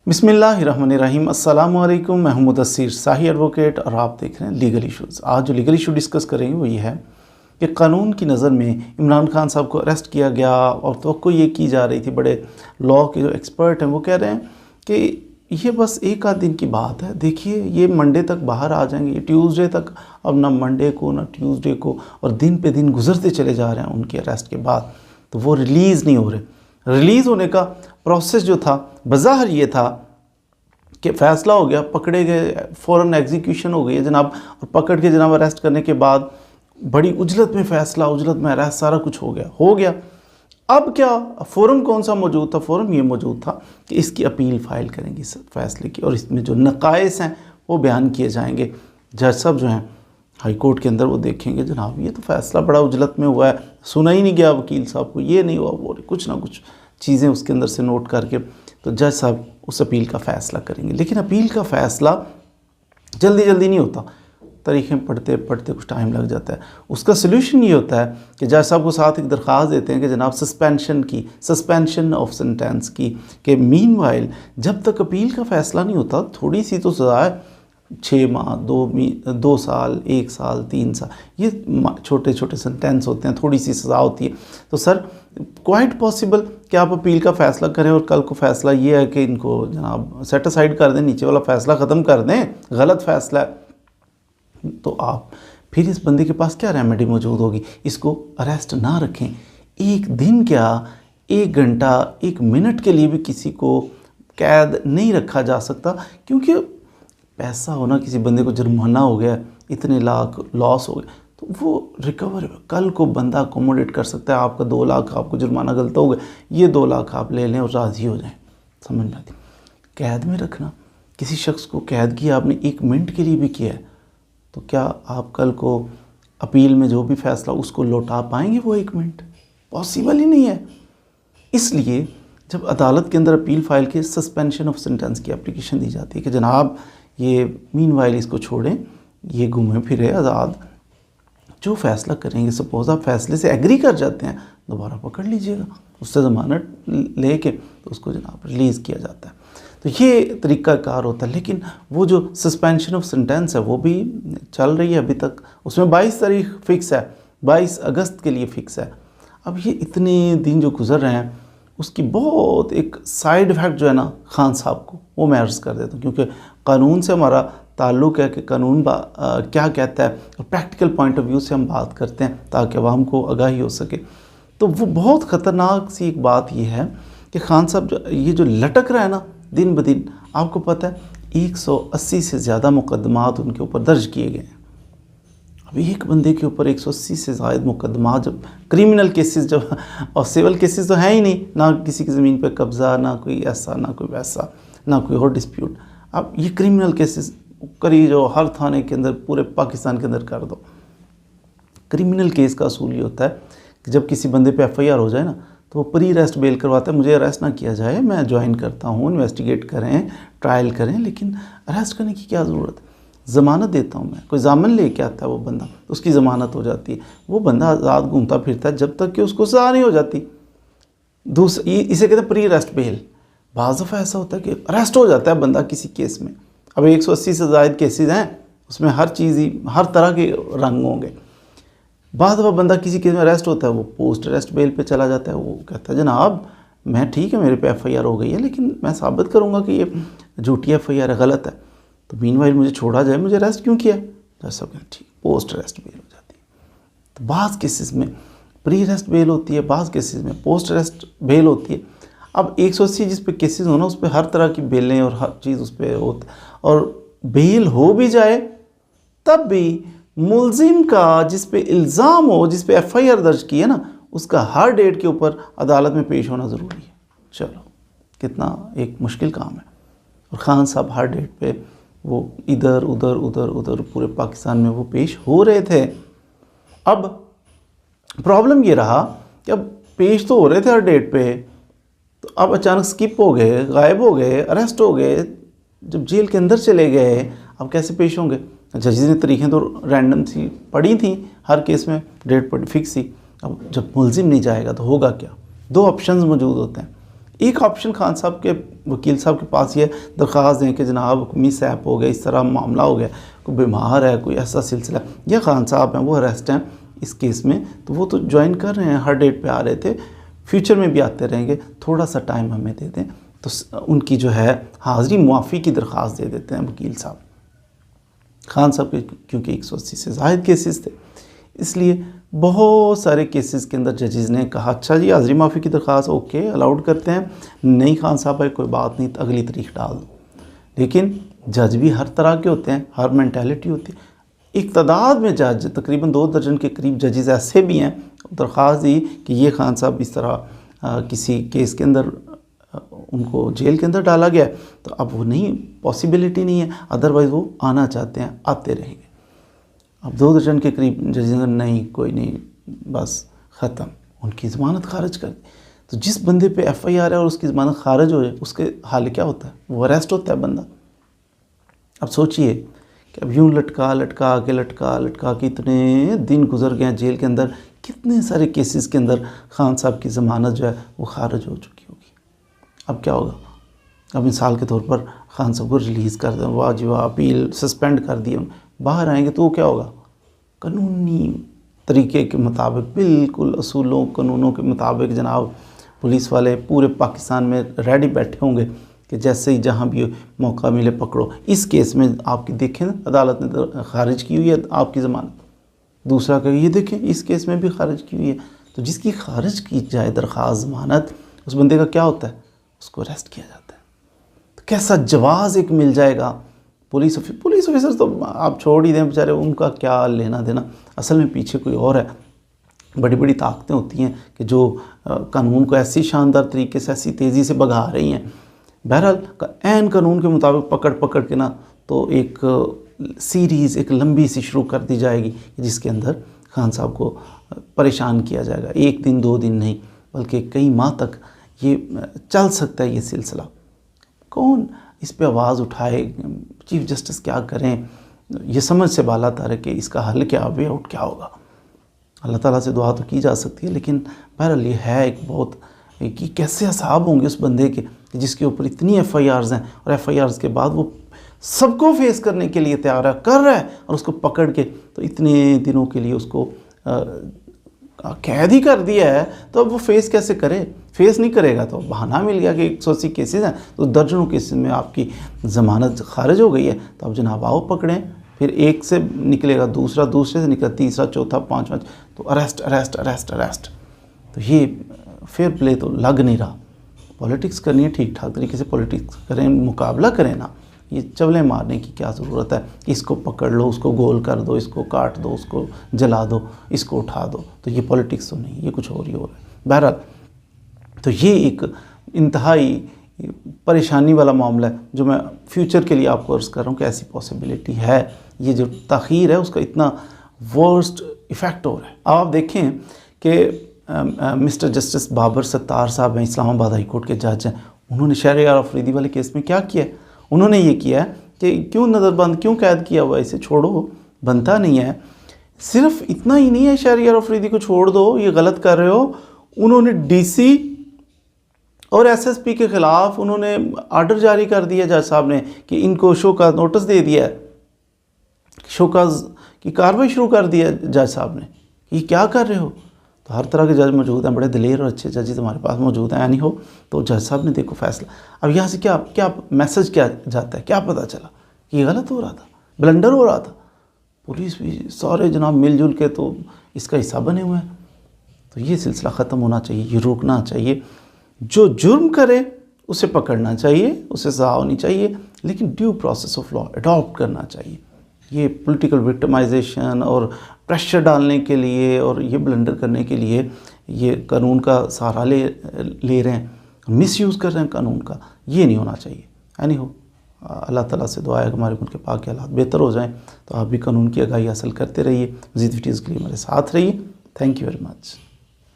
बिस्मिल्लाहिर्रहमानिर्रहीम। अस्सलामु अलैकुम। मैं हूं मुदस्सिर शाही एडवोकेट और आप देख रहे हैं लीगल इश्यूज़। आज जो लीगल इशू डिस्कस करेंगे वो ये है कि कानून की नज़र में इमरान खान साहब को अरेस्ट किया गया और तवक्को ये की जा रही थी, बड़े लॉ के जो एक्सपर्ट हैं वो कह रहे हैं कि ये बस एक आध दिन की बात है। देखिए ये मंडे तक बाहर आ जाएंगे, ये ट्यूसडे तक, अब ना मंडे को ना ट्यूसडे को, और दिन पे दिन गुजरते चले जा रहे हैं उनके अरेस्ट के बाद, तो वो रिलीज़ नहीं हो रहे। रिलीज़ होने का प्रोसेस जो था बज़ाहिर ये था कि फ़ैसला हो गया, पकड़े गए, फ़ौरन एग्जीक्यूशन हो गई है जनाब, और पकड़ के जनाब अरेस्ट करने के बाद बड़ी उजलत में फ़ैसला, उजलत में अरेस्ट, सारा कुछ हो गया। अब क्या फ़ोरम कौन सा मौजूद था? फ़ोरम ये मौजूद था कि इसकी अपील फ़ाइल करेंगे इस फ़ैसले की, और इसमें जो नक़ाइस हैं वो बयान किए जाएंगे। जज साहब जो हैं हाई कोर्ट के अंदर वो देखेंगे जनाब ये तो फ़ैसला बड़ा उजलत में हुआ है, सुना ही नहीं गया वकील साहब को, ये नहीं हुआ, वो कुछ ना कुछ चीज़ें उसके अंदर से नोट करके तो जज साहब उस अपील का फ़ैसला करेंगे। लेकिन अपील का फ़ैसला जल्दी नहीं होता, तारीखें पढ़ते पढ़ते कुछ टाइम लग जाता है। उसका सलूशन ये होता है कि जज साहब को साथ एक दरख्वास्त देते हैं कि जनाब सस्पेंशन ऑफ सेंटेंस की, कि मीनवाइल जब तक अपील का फ़ैसला नहीं होता थोड़ी सी तो सज़ा है, 6 माह, 2 साल, 1 साल, 3 साल, ये छोटे छोटे सेंटेंस होते हैं, थोड़ी सी सज़ा होती है। तो सर क्वाइट पॉसिबल कि आप अपील का फ़ैसला करें और कल को फ़ैसला ये है कि इनको जनाब सेट असाइड कर दें, नीचे वाला फ़ैसला ख़त्म कर दें, गलत फ़ैसला है, तो आप फिर इस बंदे के पास क्या रेमेडी मौजूद होगी? इसको अरेस्ट ना रखें। एक दिन क्या, 1 घंटा, 1 मिनट के लिए भी किसी को कैद नहीं रखा जा सकता, क्योंकि पैसा होना, किसी बंदे को जुर्माना हो गया, इतने लाख लॉस हो गए, तो वो रिकवर कल को बंदा अकोमोडेट कर सकता है। आपका 2 लाख आपको जुर्माना गलत हो गया, ये 2 लाख आप ले लें और राज़ी हो जाएं। समझ में आती? कैद में रखना, किसी शख्स को कैद किया आपने 1 मिनट के लिए भी किया है, तो क्या आप कल को अपील में जो भी फ़ैसला उसको लौटा पाएंगे? वो 1 मिनट पॉसिबल ही नहीं है। इसलिए जब अदालत के अंदर अपील फ़ाइल के सस्पेंशन ऑफ सेंटेंस की एप्लीकेशन दी जाती है कि जनाब ये मीनवाइल इसको छोड़ें, ये घूमे फिरे आज़ाद, जो फ़ैसला करेंगे, सपोज़ आप फ़ैसले से एग्री कर जाते हैं, दोबारा पकड़ लीजिएगा, उससे ज़मानत लेके तो उसको जनाब रिलीज़ किया जाता है। तो ये तरीक़ाकार होता है। लेकिन वो जो सस्पेंशन ऑफ सेंटेंस है वो भी चल रही है अभी तक, उसमें 22 तारीख फ़िक्स है, 22 अगस्त के लिए फ़िक्स है। अब ये इतने दिन जो गुज़र रहे हैं उसकी बहुत एक साइड इफ़ेक्ट जो है ना खान साहब को, वो मैं अर्ज़ कर देता हूँ, क्योंकि कानून से हमारा ताल्लुक़ है कि कानून क्या कहता है, और प्रैक्टिकल पॉइंट ऑफ व्यू से हम बात करते हैं ताकि आवाम को आगाही हो सके। तो वो बहुत ख़तरनाक सी एक बात ये है कि खान साहब ये जो लटक रहा है ना दिन ब दिन, आपको पता है 180 से ज़्यादा मुकदमात उनके ऊपर दर्ज किए गए हैं। अब एक बंदे के ऊपर 180 से ज़ायद मुकदमा, जब क्रिमिनल केसेस जब, और सिविल केसेस तो हैं ही नहीं, ना किसी की ज़मीन पर कब्ज़ा, ना कोई ऐसा ना कोई वैसा, ना कोई और डिस्प्यूट। अब ये क्रिमिनल केसेस करिए जो हर थाने के अंदर पूरे पाकिस्तान के अंदर कर दो। क्रिमिनल केस का असूल ये होता है कि जब किसी बंदे पे FIR हो जाए ना, तो वो प्री अरेस्ट बेल करवाता है, मुझे अरेस्ट ना किया जाए, मैं ज्वाइन करता हूँ, इन्वेस्टिगेट करें, ट्रायल करें, लेकिन अरेस्ट करने की क्या ज़रूरत है? ज़मानत देता हूँ मैं, कोई ज़ामन लेके आता है वो बंदा, तो उसकी ज़मानत हो जाती है, वो बंदा आज़ाद घूमता फिरता है जब तक कि उसको सज़ा नहीं हो जाती। इसे कहते हैं प्री अरेस्ट बेल। बाज़ दफ़ा ऐसा होता है कि अरेस्ट हो जाता है बंदा किसी केस में, अब 180 से ज़ायद केसेस हैं, उसमें हर चीज़ ही, हर तरह के रंग होंगे। बाद दफ़ा बंदा किसी केस में अरेस्ट होता है, वो पोस्ट अरेस्ट बेल पे चला जाता है, वो कहता है जनाब मैं ठीक है, मेरे पे FIR हो गई है, लेकिन मैं साबित करूँगा कि ये झूठी FIR है, गलत है, तो मीनवाइल मुझे छोड़ा जाए, मुझे अरेस्ट क्यों किया? जज साहब कहते ठीक, पोस्ट अरेस्ट बेल हो जाती है। तो बाज़ केसेस में प्री अरेस्ट बेल होती है, बाज़ केसेस में पोस्ट अरेस्ट बेल होती है। अब 180 जिस पे केसेस हो ना, उस पर हर तरह की बेलें और हर चीज़ उस पर होता, और बेल हो भी जाए तब भी मुलजिम का जिस पे इल्ज़ाम हो, जिस पे FIR दर्ज की है ना, उसका हर डेट के ऊपर अदालत में पेश होना ज़रूरी है। चलो कितना एक मुश्किल काम है, और खान साहब हर डेट पे वो इधर उधर पूरे पाकिस्तान में वो पेश हो रहे थे। अब प्रॉब्लम ये रहा कि अब पेश तो हो रहे थे हर डेट पे, तो अब अचानक स्किप हो गए, गायब हो गए, अरेस्ट हो गए, जब जेल के अंदर चले गए, अब कैसे पेश होंगे? जजेस ने तारीखें तो रैंडम सी पड़ी थी, हर केस में डेट फिक्स थी। अब जब मुलजिम नहीं जाएगा तो होगा क्या? 2 ऑप्शंस मौजूद होते हैं, एक ऑप्शन खान साहब के वकील साहब के पास ये दरख्वास्त दें कि जनाब मिस ऐप हो गया, इस तरह मामला हो गया, कोई बीमार है, कोई ऐसा सिलसिला, या खान साहब हैं वो अरेस्ट हैं इस केस में, तो वो तो ज्वाइन कर रहे हैं, हर डेट पे आ रहे थे, फ्यूचर में भी आते रहेंगे, थोड़ा सा टाइम हमें दे दें, तो उनकी जो है हाज़िरी मुआफ़ी की दरख्वास्त दे देते हैं वकील साहब। खान साहब के क्योंकि 180 से ज़ायद केसेस थे, इसलिए बहुत सारे केसेस के अंदर जजेस ने कहा अच्छा जी हाज़िरी माफ़ी की दरख्वास्त ओके अलाउड करते हैं, नहीं खान साहब भाई कोई बात नहीं, अगली तारीख डाल दो। लेकिन जज भी हर तरह के होते हैं, हर मेंटालिटी होती है। एक तादाद में जज, तकरीबन 2 दर्जन के करीब जजेस ऐसे भी हैं, दरख्वास्त दी कि ये खान साहब इस तरह किसी केस के अंदर उनको जेल के अंदर डाला गया, तो अब वो नहीं, पॉसिबिलिटी नहीं है, अदरवाइज़ वो आना चाहते हैं, आते रहेंगे। अब 2 दर्जन के करीब जजेस ने नहीं, कोई नहीं, बस ख़त्म, उनकी ज़मानत खारिज कर दी। तो जिस बंदे पे FIR है और उसकी ज़मानत खारिज हो जाए, उसके हाल क्या होता है? वो अरेस्ट होता है बंदा। अब सोचिए कि अब यूँ लटका के इतने दिन गुजर गए हैं जेल के अंदर, कितने सारे केसेस के अंदर खान साहब की ज़मानत जो है वो खारिज हो चुकी होगी। अब क्या होगा? अब मिसाल के तौर पर खान साहब को रिलीज़ कर दें, वाह जी वाह, अपील सस्पेंड कर दिए, बाहर आएंगे तो वो क्या होगा? कानूनी तरीके के मुताबिक, बिल्कुल असूलों कानूनों के मुताबिक जनाब पुलिस वाले पूरे पाकिस्तान में रेडी बैठे होंगे कि जैसे ही जहाँ भी मौका मिले पकड़ो। इस केस में आपकी देखें ना, अदालत ने खारिज की हुई है आपकी ज़मानत, दूसरा का ये देखें इस केस में भी खारिज की हुई है। तो जिसकी खारिज की जाए दरख्वास्त ज़मानत, उस बंदे का क्या होता है? उसको अरेस्ट किया जाता है। तो कैसा जवाज़ एक मिल जाएगा। पुलिस ऑफिसर तो आप छोड़ ही दें बेचारे, उनका क्या लेना देना, असल में पीछे कोई और है। बड़ी बड़ी ताकतें होती हैं कि जो कानून को ऐसी शानदार तरीके से, ऐसी तेज़ी से भगा रही हैं। बहरहाल ऐन कानून के मुताबिक पकड़ के ना, तो एक सीरीज़ एक लंबी सी शुरू कर दी जाएगी जिसके अंदर खान साहब को परेशान किया जाएगा। 1 दिन 2 दिन नहीं, बल्कि कई माह तक ये चल सकता है ये सिलसिला। कौन इस पे आवाज़ उठाए? चीफ जस्टिस क्या करें? ये समझ से बाला तार है कि इसका हल क्या, वे आउट क्या होगा। अल्लाह ताला से दुआ तो की जा सकती है, लेकिन बहरहाल ये है एक बहुत कि कैसे हिसाब होंगे उस बंदे के जिसके ऊपर इतनी FIRs हैं, और FIRs के बाद वो सबको फेस करने के लिए तैयार है, कर रहा है, और उसको पकड़ के तो इतने दिनों के लिए उसको कैद ही कर दिया है। तो अब वो फेस कैसे करे? फेस नहीं करेगा तो बहाना मिल गया कि 180 केसेस हैं, तो दर्जनों केसेस में आपकी ज़मानत खारिज हो गई है, तो अब जनाब आओ पकड़ें। फिर एक से निकलेगा दूसरा, दूसरे से निकलेगा तीसरा, चौथा, पाँचवा, तो अरेस्ट। तो ये फेयर प्ले तो लग नहीं रहा। पॉलिटिक्स करनी है, ठीक ठाक तरीके से पॉलिटिक्स करें, मुकाबला करें ना, ये चवलें मारने की क्या ज़रूरत है? इसको पकड़ लो, उसको गोल कर दो, इसको काट दो, उसको जला दो, इसको उठा दो, तो ये पॉलिटिक्स तो नहीं, ये कुछ और ही हो रहा है। बहरहाल तो ये एक इंतहाई परेशानी वाला मामला है जो मैं फ्यूचर के लिए आपको अर्ज़ कर रहा हूँ कि ऐसी पॉसिबिलिटी है। ये जो ताख़ीर है उसका इतना वर्स्ट इफ़ेक्ट हो रहा है। अब आप देखें कि मिस्टर जस्टिस बाबर सत्तार साहब हैं, इस्लामाबाद हाई कोर्ट के जज हैं, उन्होंने शहरयार अफरीदी वाले केस में क्या किया? उन्होंने ये किया है कि क्यों नज़रबंद, क्यों कैद किया हुआ, इसे छोड़ो, बनता नहीं है। सिर्फ इतना ही नहीं है शहरयार अफरीदी को छोड़ दो, ये गलत कर रहे हो। उन्होंने DC और SSP के ख़िलाफ़ उन्होंने आर्डर जारी कर दिया जज साहब ने कि इनको शोकाज़ नोटिस दे दिया है, शोकाज़ की कार्रवाई शुरू कर दिया जज साहब ने। ये क्या कर रहे हो? तो हर तरह के जज मौजूद हैं, बड़े दिलेर और अच्छे जजेस हमारे पास मौजूद हैं, नहीं हो तो जज साहब ने देखो फैसला। अब यहाँ से क्या मैसेज क्या जाता है? क्या पता चला कि ये गलत हो रहा था, ब्लंडर हो रहा था। पुलिस भी सारे जनाब मिलजुल के तो इसका हिस्सा बने हुए हैं। तो ये सिलसिला ख़त्म होना चाहिए, ये रोकना चाहिए। जो जुर्म करे उसे पकड़ना चाहिए, उसे सज़ा होनी चाहिए, लेकिन due process of law adopt करना चाहिए। ये पॉलिटिकल विक्टिमाइजेशन और प्रेशर डालने के लिए और ये ब्लंडर करने के लिए ये कानून का सहारा ले रहे हैं, मिसयूज़ कर रहे हैं कानून का, ये नहीं होना चाहिए। एनी हो, अल्लाह ताला से दुआ है कि हमारे मुल्क के पाक के हालात बेहतर हो जाएं। तो आप भी कानून की आगाही हासिल करते रहिए। मज़ीद वीडियोज़ के लिए हमारे साथ रहिए। Thank you very much.